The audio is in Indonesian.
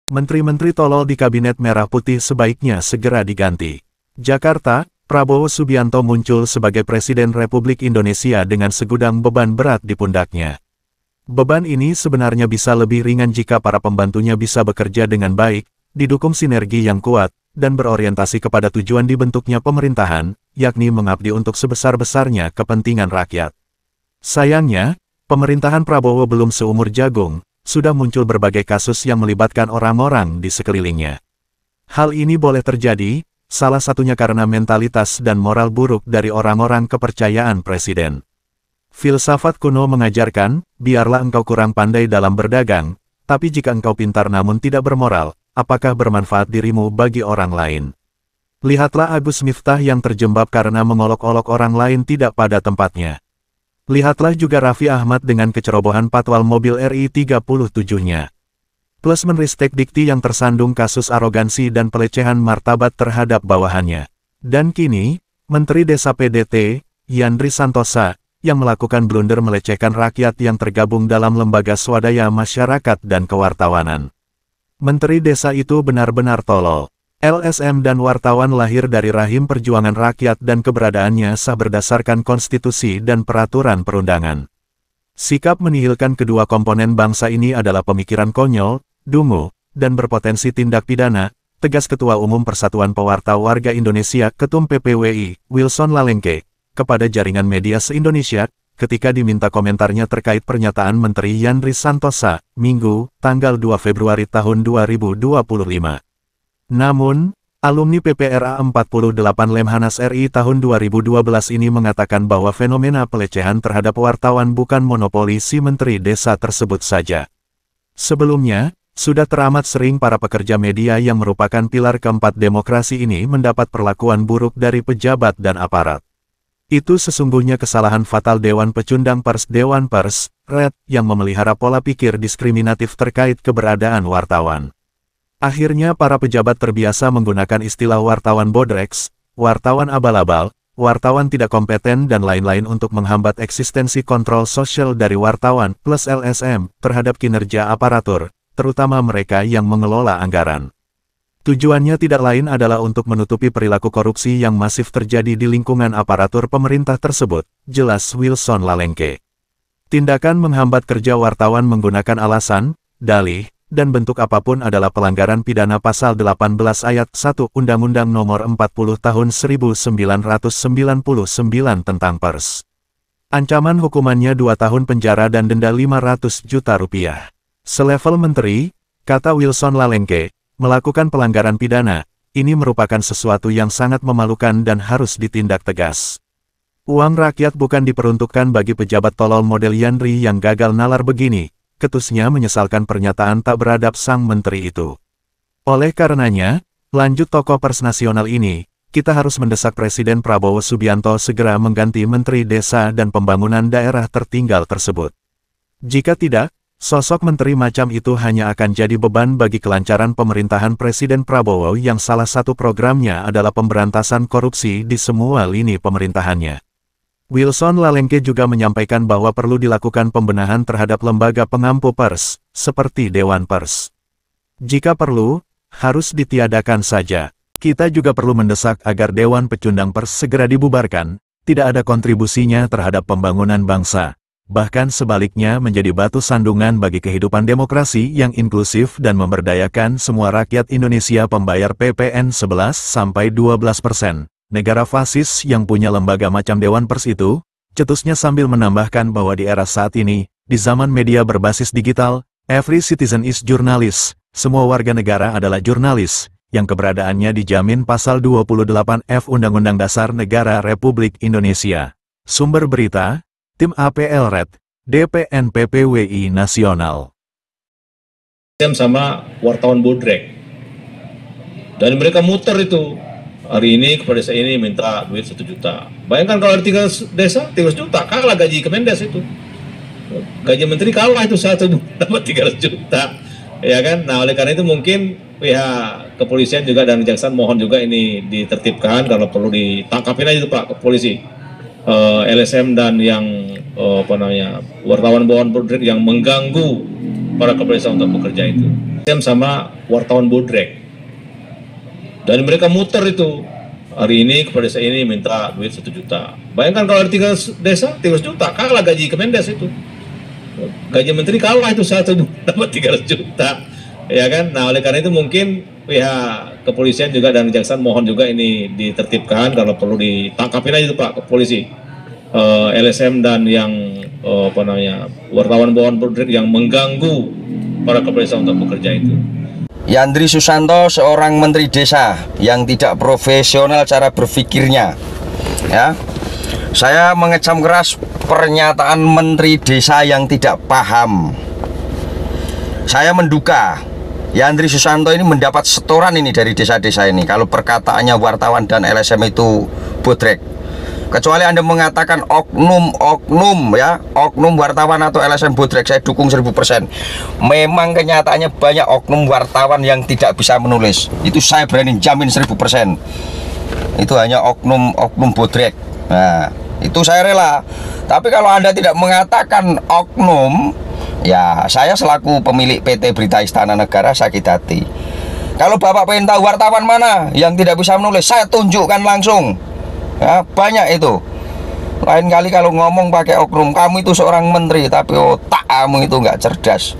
Menteri-menteri tolol di Kabinet Merah Putih sebaiknya segera diganti. Jakarta, Prabowo Subianto muncul sebagai Presiden Republik Indonesia dengan segudang beban berat di pundaknya. Beban ini sebenarnya bisa lebih ringan jika para pembantunya bisa bekerja dengan baik, didukung sinergi yang kuat, dan berorientasi kepada tujuan dibentuknya pemerintahan, yakni mengabdi untuk sebesar-besarnya kepentingan rakyat. Sayangnya, pemerintahan Prabowo belum seumur jagung, sudah muncul berbagai kasus yang melibatkan orang-orang di sekelilingnya. Hal ini boleh terjadi, salah satunya karena mentalitas dan moral buruk dari orang-orang kepercayaan presiden. Filsafat kuno mengajarkan, biarlah engkau kurang pandai dalam berdagang, tapi jika engkau pintar namun tidak bermoral, apakah bermanfaat dirimu bagi orang lain? Lihatlah Agus Miftah yang terjebak karena mengolok-olok orang lain tidak pada tempatnya. Lihatlah juga Raffi Ahmad dengan kecerobohan patwal mobil RI 37-nya. Plus Menristek Dikti yang tersandung kasus arogansi dan pelecehan martabat terhadap bawahannya. Dan kini, Menteri Desa PDT, Yandri Santosa, yang melakukan blunder melecehkan rakyat yang tergabung dalam lembaga swadaya masyarakat dan kewartawanan. Menteri Desa itu benar-benar tolol. LSM dan wartawan lahir dari rahim perjuangan rakyat dan keberadaannya sah berdasarkan konstitusi dan peraturan perundangan. Sikap menihilkan kedua komponen bangsa ini adalah pemikiran konyol, dungu, dan berpotensi tindak pidana, tegas Ketua Umum Persatuan Pewarta Warga Indonesia Ketum PPWI, Wilson Lalengke, kepada jaringan media se-Indonesia, ketika diminta komentarnya terkait pernyataan Menteri Yandri Santosa, Minggu, tanggal 2 Februari tahun 2025. Namun, alumni PPRA 48 Lemhanas RI tahun 2012 ini mengatakan bahwa fenomena pelecehan terhadap wartawan bukan monopoli si Menteri Desa tersebut saja. Sebelumnya, sudah teramat sering para pekerja media yang merupakan pilar keempat demokrasi ini mendapat perlakuan buruk dari pejabat dan aparat. Itu sesungguhnya kesalahan fatal Dewan Pecundang Pers Dewan Pers, RED, yang memelihara pola pikir diskriminatif terkait keberadaan wartawan. Akhirnya para pejabat terbiasa menggunakan istilah wartawan bodreks, wartawan abal-abal, wartawan tidak kompeten dan lain-lain untuk menghambat eksistensi kontrol sosial dari wartawan plus LSM terhadap kinerja aparatur, terutama mereka yang mengelola anggaran. Tujuannya tidak lain adalah untuk menutupi perilaku korupsi yang masif terjadi di lingkungan aparatur pemerintah tersebut, jelas Wilson Lalengke. Tindakan menghambat kerja wartawan menggunakan alasan, dalih, dan bentuk apapun adalah pelanggaran pidana pasal 18 ayat 1 Undang-Undang Nomor 40 Tahun 1999 tentang Pers. Ancaman hukumannya 2 tahun penjara dan denda 500 juta rupiah. Selevel menteri, kata Wilson Lalengke, melakukan pelanggaran pidana, ini merupakan sesuatu yang sangat memalukan dan harus ditindak tegas. Uang rakyat bukan diperuntukkan bagi pejabat tolol model Yandri yang gagal nalar begini. Ketusnya menyesalkan pernyataan tak beradab sang menteri itu. Oleh karenanya, lanjut tokoh pers nasional ini, kita harus mendesak Presiden Prabowo Subianto segera mengganti Menteri Desa dan Pembangunan Daerah tertinggal tersebut. Jika tidak, sosok menteri macam itu hanya akan jadi beban bagi kelancaran pemerintahan Presiden Prabowo yang salah satu programnya adalah pemberantasan korupsi di semua lini pemerintahannya. Wilson Lalengke juga menyampaikan bahwa perlu dilakukan pembenahan terhadap lembaga pengampu pers, seperti Dewan Pers. Jika perlu, harus ditiadakan saja. Kita juga perlu mendesak agar Dewan Pecundang Pers segera dibubarkan, tidak ada kontribusinya terhadap pembangunan bangsa. Bahkan sebaliknya menjadi batu sandungan bagi kehidupan demokrasi yang inklusif dan memberdayakan semua rakyat Indonesia pembayar PPN 11–12%. Negara fasis yang punya lembaga macam Dewan Pers itu, cetusnya sambil menambahkan bahwa di era saat ini, di zaman media berbasis digital, every citizen is journalist, semua warga negara adalah jurnalis, yang keberadaannya dijamin pasal 28F Undang-Undang Dasar Negara Republik Indonesia. Sumber berita, Tim APL Red, DPN PPWI Nasional. Sama wartawan bodrek. Dan mereka muter itu. Hari ini kepada saya ini minta duit 1 juta. Bayangkan kalau ada 3 desa, 300 juta, kalah gaji Kemendes itu. Gaji menteri kalah itu 1 bulan dapat 300 juta. Ya kan? Nah oleh karena itu mungkin pihak kepolisian juga dan kejaksaan mohon juga ini ditertibkan, kalau perlu ditangkapin aja itu Pak polisi. LSM dan yang wartawan-wartawan bodrek yang mengganggu para kepala desa untuk bekerja itu. Sama wartawan bodrek. Dan mereka muter itu. Hari ini kepala desa ini minta duit 1 juta. Bayangkan kalau ada 3 desa, 300 juta, kalah gaji Kemendes itu. Gaji menteri kalah itu 1 bulan dapat 300 juta. Ya kan? Nah, oleh karena itu mungkin pihak kepolisian juga dan kejaksaan mohon juga ini ditertibkan, kalau perlu ditangkapin aja itu Pak polisi. LSM dan yang wartawan bodrek yang mengganggu para kepala desa untuk bekerja itu. Yandri Susanto seorang menteri desa yang tidak profesional cara berpikirnya. Ya, saya mengecam keras pernyataan menteri desa yang tidak paham. Saya menduga Yandri Susanto ini mendapat setoran ini dari desa-desa ini kalau perkataannya wartawan dan LSM itu bodrek. Kecuali Anda mengatakan oknum ya, oknum wartawan atau LSM bodrek, saya dukung 1000%. Memang kenyataannya banyak oknum wartawan yang tidak bisa menulis. Itu saya berani jamin 1000%. Itu hanya oknum bodrek. Nah, itu saya rela. Tapi kalau Anda tidak mengatakan oknum, ya saya selaku pemilik PT Berita Istana Negara sakit hati. Kalau Bapak pengen tahu wartawan mana yang tidak bisa menulis, saya tunjukkan langsung. Ya, banyak itu. Lain kali kalau ngomong pakai oknum, kamu itu seorang menteri tapi otak kamu itu nggak cerdas.